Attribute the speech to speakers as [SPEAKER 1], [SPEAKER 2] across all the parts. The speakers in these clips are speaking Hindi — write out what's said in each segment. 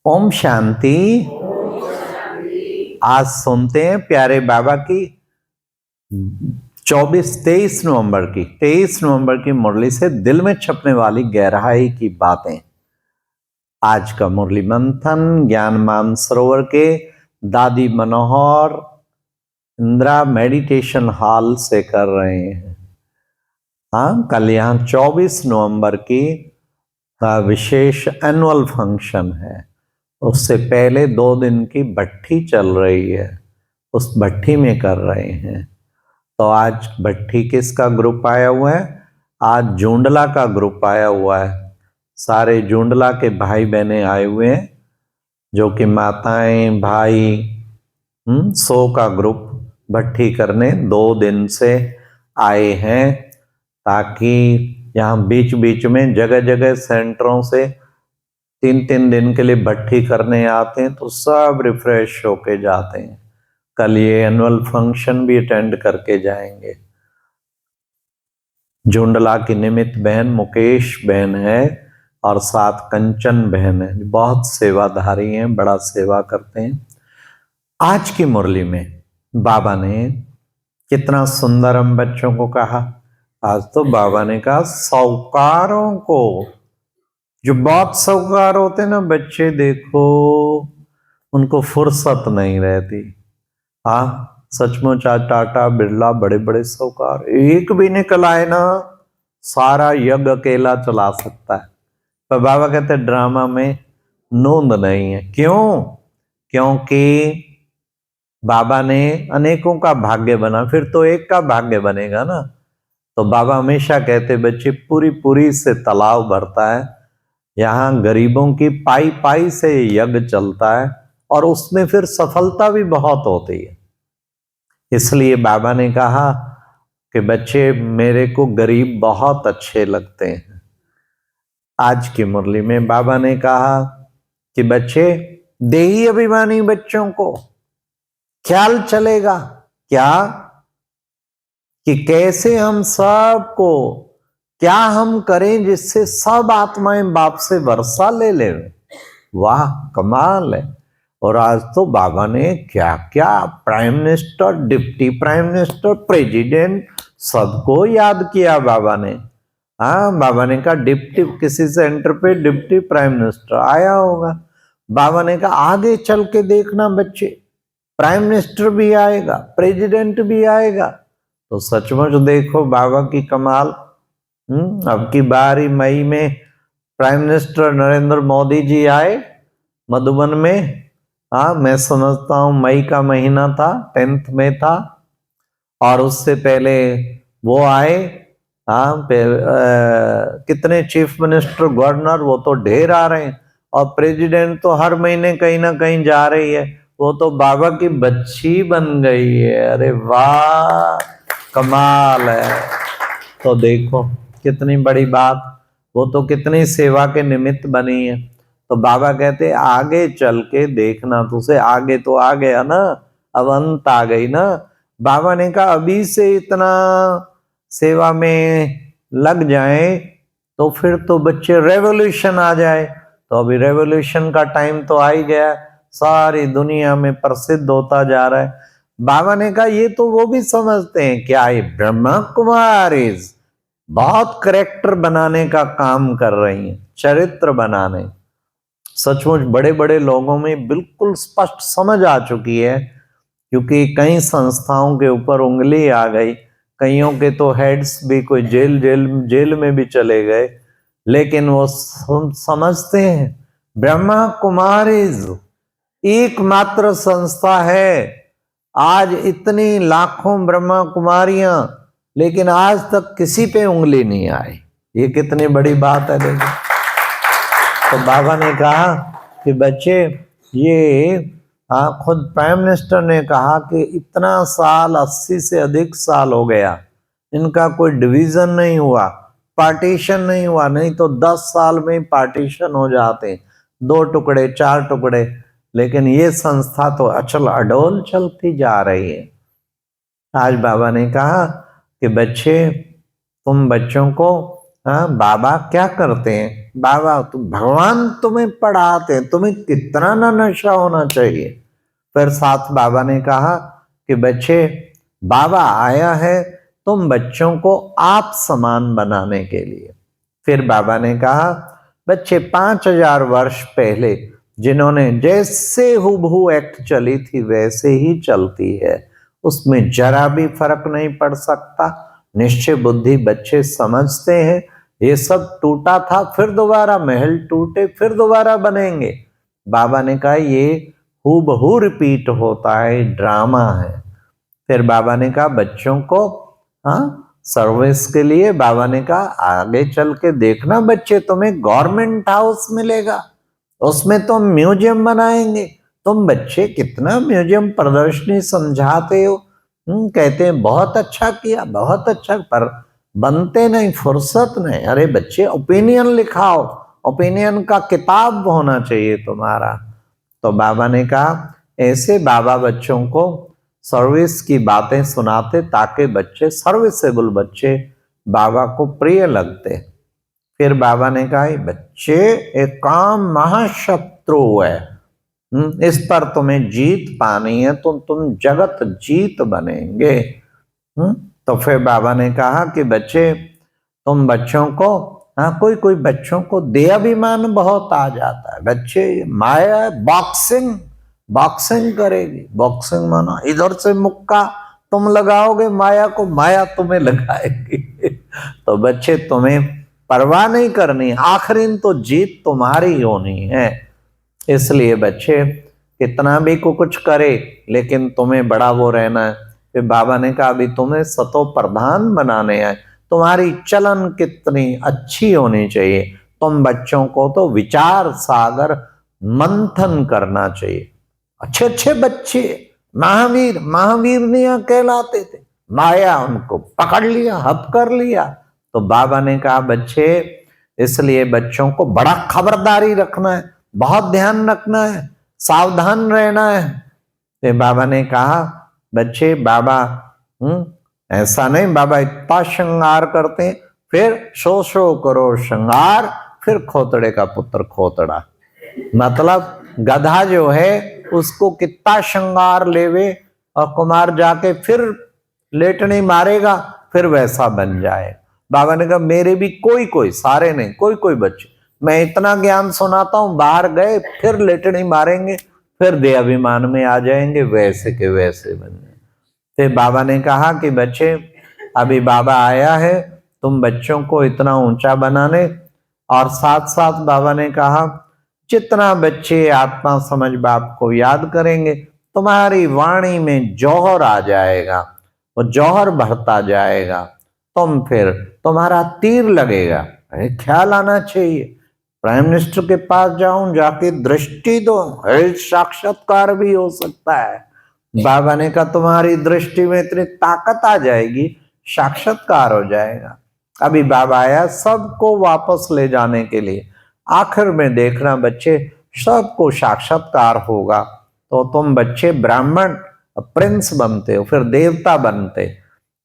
[SPEAKER 1] ओम शांति। आज सुनते हैं प्यारे बाबा की 23 नवंबर की मुरली से दिल में छपने वाली गहराई की बातें। आज का मुरली मंथन ज्ञान मान सरोवर के दादी मनोहर इंदिरा मेडिटेशन हॉल से कर रहे हैं। हाँ, कल यहाँ 24 नवंबर की विशेष एनुअल फंक्शन है। उससे पहले 2 दिन की भट्ठी चल रही है, उस भट्ठी में कर रहे हैं। तो आज भट्ठी किसका ग्रुप आया हुआ है? आज जूंडला का ग्रुप आया हुआ है। सारे जूंडला के भाई बहने आए हुए हैं, जो कि माताएं भाई 100 का ग्रुप भट्ठी करने 2 दिन से आए हैं, ताकि यहाँ बीच बीच में जगह जगह सेंटरों से 3-3 दिन के लिए भट्ठी करने आते हैं, तो सब रिफ्रेश होके जाते हैं। कल ये एनुअल फंक्शन भी अटेंड करके जाएंगे। झुंडला की निमित्त बहन मुकेश बहन है और साथ कंचन बहन है, बहुत सेवाधारी हैं, बड़ा सेवा करते हैं। आज की मुरली में बाबा ने कितना सुंदर हम बच्चों को कहा। आज तो बाबा ने कहा साहूकारों को, जो बहुत साहूकार होते ना बच्चे, देखो उनको फुर्सत नहीं रहती। हाँ, सचमुच आज टाटा बिरला बड़े बड़े साहूकार, एक भी निकल आए ना सारा यज्ञ अकेला चला सकता है। पर बाबा कहते ड्रामा में नोंद नहीं है। क्यों? क्योंकि बाबा ने अनेकों का भाग्य बना, फिर तो एक का भाग्य बनेगा ना। तो बाबा हमेशा कहते बच्चे पूरी पूरी से तालाब भरता है, यहाँ गरीबों की पाई पाई से यज्ञ चलता है, और उसमें फिर सफलता भी बहुत होती है। इसलिए बाबा ने कहा कि बच्चे मेरे को गरीब बहुत अच्छे लगते हैं। आज की मुरली में बाबा ने कहा कि बच्चे, देही अभिमानी बच्चों को ख्याल चलेगा क्या कि कैसे हम सबको क्या हम करें जिससे सब आत्माएं बाप से वर्षा ले ले। वाह, कमाल है। और आज तो बाबा ने क्या क्या prime minister, deputy prime minister, president सबको याद किया बाबा ने। हाँ, बाबा ने कहा डिप्टी, किसी सेंटर पे डिप्टी प्राइम मिनिस्टर आया होगा। बाबा ने कहा आगे चल के देखना बच्चे, प्राइम मिनिस्टर भी आएगा, प्रेसिडेंट भी आएगा। तो सचमुच देखो बाबा की कमाल। अब की बारी मई में प्राइम मिनिस्टर नरेंद्र मोदी जी आए मधुबन में। हाँ, मैं समझता हूँ मई का महीना था, 10th में था। और उससे पहले वो आए। हाँ, कितने चीफ मिनिस्टर, गवर्नर, वो तो ढेर आ रहे हैं। और प्रेसिडेंट तो हर महीने कहीं ना कहीं जा रही है, वो तो बाबा की बच्ची बन गई है। अरे वाह, कमाल है। तो देखो कितनी बड़ी बात, वो तो कितनी सेवा के निमित्त बनी है। तो बाबा कहते आगे चल के देखना, तुझे आगे तो आ गया ना, अब अंत आ गई ना। बाबा ने कहा अभी से इतना सेवा में लग जाए तो फिर तो बच्चे रेवोल्यूशन आ जाए। तो अभी रेवोल्यूशन का टाइम तो आ ही गया, सारी दुनिया में प्रसिद्ध होता जा रहा है। बाबा ने कहा ये तो वो भी समझते हैं, क्या ये ब्रह्मा कुमारीज बहुत करेक्टर बनाने का काम कर रही हैं, चरित्र बनाने। सचमुच बड़े बड़े लोगों में बिल्कुल स्पष्ट समझ आ चुकी है, क्योंकि कई संस्थाओं के ऊपर उंगली आ गई, कईयों के तो हेड्स भी कोई जेल में भी चले गए। लेकिन वो समझते हैं ब्रह्मा कुमारीज एकमात्र संस्था है। आज इतनी लाखों ब्रह्मा कुमारियां, लेकिन आज तक किसी पे उंगली नहीं आई। ये कितनी बड़ी बात है देखो। तो बाबा ने कहा कि बच्चे, ये खुद प्राइम मिनिस्टर ने कहा कि इतना साल, 80 से अधिक साल हो गया, इनका कोई डिवीजन नहीं हुआ, पार्टीशन नहीं हुआ। नहीं तो 10 साल में पार्टीशन हो जाते, 2 टुकड़े 4 टुकड़े। लेकिन ये संस्था तो अचल अडोल चलती जा रही है। आज बाबा ने कहा कि बच्चे, तुम बच्चों को हाँ बाबा क्या करते हैं, बाबा तुम भगवान तुम्हें पढ़ाते हैं, तुम्हें कितना ना नशा होना चाहिए। फिर साथ बाबा ने कहा कि बच्चे बाबा आया है तुम बच्चों को आप समान बनाने के लिए। फिर बाबा ने कहा बच्चे 5000 वर्ष पहले जिन्होंने जैसे हुबहू एक्ट चली थी वैसे ही चलती है, उसमें जरा भी फर्क नहीं पड़ सकता। निश्चय बुद्धि बच्चे समझते हैं ये सब टूटा था, फिर दोबारा महल टूटे फिर दोबारा बनेंगे। बाबा ने कहा ये हूबहू रिपीट होता है, ड्रामा है। फिर बाबा ने कहा बच्चों को हाँ सर्विस के लिए बाबा ने कहा आगे चल के देखना बच्चे तुम्हें गवर्नमेंट हाउस मिलेगा, उसमें तुम म्यूजियम बनाएंगे। तुम बच्चे कितना म्यूजियम प्रदर्शनी समझाते हो, कहते हैं बहुत अच्छा किया बहुत अच्छा, पर बनते नहीं, फुर्सत नहीं। अरे बच्चे ओपिनियन लिखाओ, ओपिनियन का किताब होना चाहिए तुम्हारा। तो बाबा ने कहा ऐसे बाबा बच्चों को सर्विस की बातें सुनाते ताकि बच्चे सर्विसेबल बच्चे बाबा को प्रिय लगते। फिर बाबा ने कहा बच्चे एक काम महाशत्रु है, इस पर तुम्हें जीत पानी है तो तुम जगत जीत बनेंगे। तो फिर बाबा ने कहा कि बच्चे तुम बच्चों को हाँ कोई कोई बच्चों को देहाभिमान बहुत आ जाता है, बच्चे माया बॉक्सिंग बॉक्सिंग करेगी, बॉक्सिंग माना इधर से मुक्का तुम लगाओगे माया को, माया तुम्हें लगाएगी। तो बच्चे तुम्हें परवाह नहीं करनी, आखिरी तो जीत तुम्हारी होनी है। इसलिए बच्चे कितना भी को कुछ करे लेकिन तुम्हें बड़ा वो रहना है। फिर बाबा ने कहा अभी तुम्हें सतो प्रधान बनाने आए, तुम्हारी चलन कितनी अच्छी होनी चाहिए। तुम बच्चों को तो विचार सागर मंथन करना चाहिए। अच्छे अच्छे बच्चे महावीर महावीरनियां कहलाते थे, माया उनको पकड़ लिया, हप कर लिया। तो बाबा ने कहा बच्चे इसलिए बच्चों को बड़ा खबरदारी रखना है, बहुत ध्यान रखना है, सावधान रहना है। फिर बाबा ने कहा बच्चे बाबा ऐसा नहीं, बाबा इतना श्रृंगार करते हैं, फिर शो करो श्रृंगार, फिर खोतड़े का पुत्र खोतड़ा। मतलब गधा जो है उसको कितना श्रृंगार लेवे और कुमार जाके फिर लेटने मारेगा फिर वैसा बन जाए। बाबा ने कहा मेरे भी कोई कोई, सारे नहीं, कोई कोई बच्चे मैं इतना ज्ञान सुनाता हूं, बाहर गए फिर लेटने मारेंगे फिर देहाभिमान में आ जाएंगे, वैसे के वैसे बन जाए। फिर बाबा ने कहा कि बच्चे अभी बाबा आया है तुम बच्चों को इतना ऊंचा बनाने, और साथ साथ बाबा ने कहा जितना बच्चे आत्मा समझ बाप को याद करेंगे तुम्हारी वाणी में जौहर आ जाएगा, वो जौहर भरता जाएगा, तुम फिर तुम्हारा तीर लगेगा। अरे ख्याल आना चाहिए, प्राइम मिनिस्टर के पास जाऊं जाके दृष्टि दो, साक्षात्कार भी हो सकता है। बाबा ने कहा तुम्हारी दृष्टि में इतनी ताकत आ जाएगी साक्षात्कार हो जाएगा। अभी बाबा आया सबको वापस ले जाने के लिए, आखिर में देखना बच्चे सबको साक्षात्कार होगा तो तुम बच्चे ब्राह्मण प्रिंस बनते हो, फिर देवता बनते।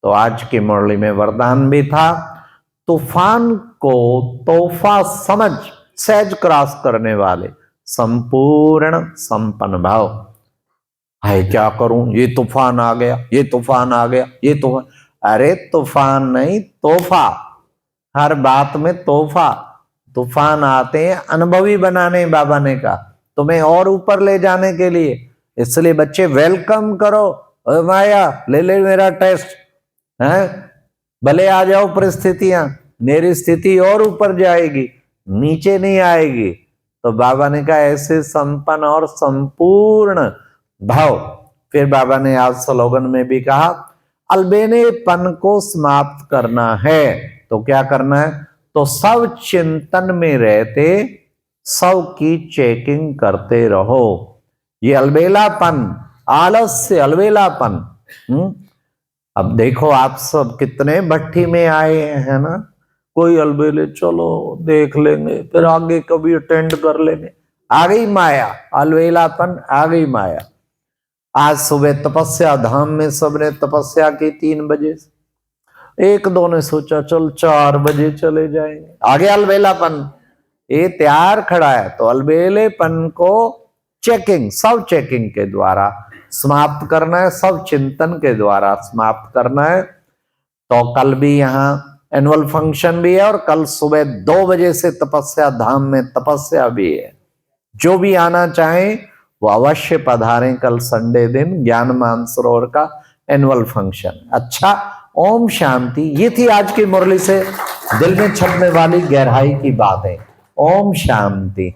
[SPEAKER 1] तो आज की मुरली में वरदान भी था, तूफान को तोहफा समझ सहज क्रॉस करने वाले संपूर्ण संपन्न भाव। हाय क्या करूं, ये तूफान आ गया, ये तूफान आ गया, ये तूफान। अरे तूफान नहीं तोहफा, हर बात में तोहफा। तूफान आते हैं अनुभवी बनाने, बाबा ने कहा तुम्हें और ऊपर ले जाने के लिए। इसलिए बच्चे वेलकम करो, माया ले ले मेरा टेस्ट है, भले आ जाओ परिस्थितियां, मेरी स्थिति और ऊपर जाएगी नीचे नहीं आएगी। तो बाबा ने कहा ऐसे संपन्न और संपूर्ण भाव। फिर बाबा ने आज स्लोगन में भी कहा अलबेलेपन को समाप्त करना है, तो क्या करना है, तो सब चिंतन में रहते सब की चेकिंग करते रहो। ये अलबेलापन, आलस्य अलबेलापन। अब देखो आप सब कितने भट्टी में आए हैं ना, कोई अलबेले चलो देख लेंगे फिर आगे कभी अटेंड कर लेंगे, आ गई माया, अलबेलापन आ गई माया। आज सुबह तपस्या धाम में सबने तपस्या की 3 बजे से, एक दो ने सोचा चल 4 बजे चले जाएंगे, आगे अलबेलापन, ये तैयार खड़ा है तो अलबेलेपन को चेकिंग, सब चेकिंग के द्वारा समाप्त करना है, सब चिंतन के द्वारा समाप्त करना है। तो कल भी यहाँ एनुअल फंक्शन भी है और कल सुबह 2 बजे से तपस्या धाम में तपस्या भी है। जो भी आना चाहे वो अवश्य पधारें। कल संडे दिन ज्ञान मानसरोवर का एनुअल फंक्शन। अच्छा, ओम शांति। ये थी आज की मुरली से दिल में छपने वाली गहराई की बातें। ओम शांति।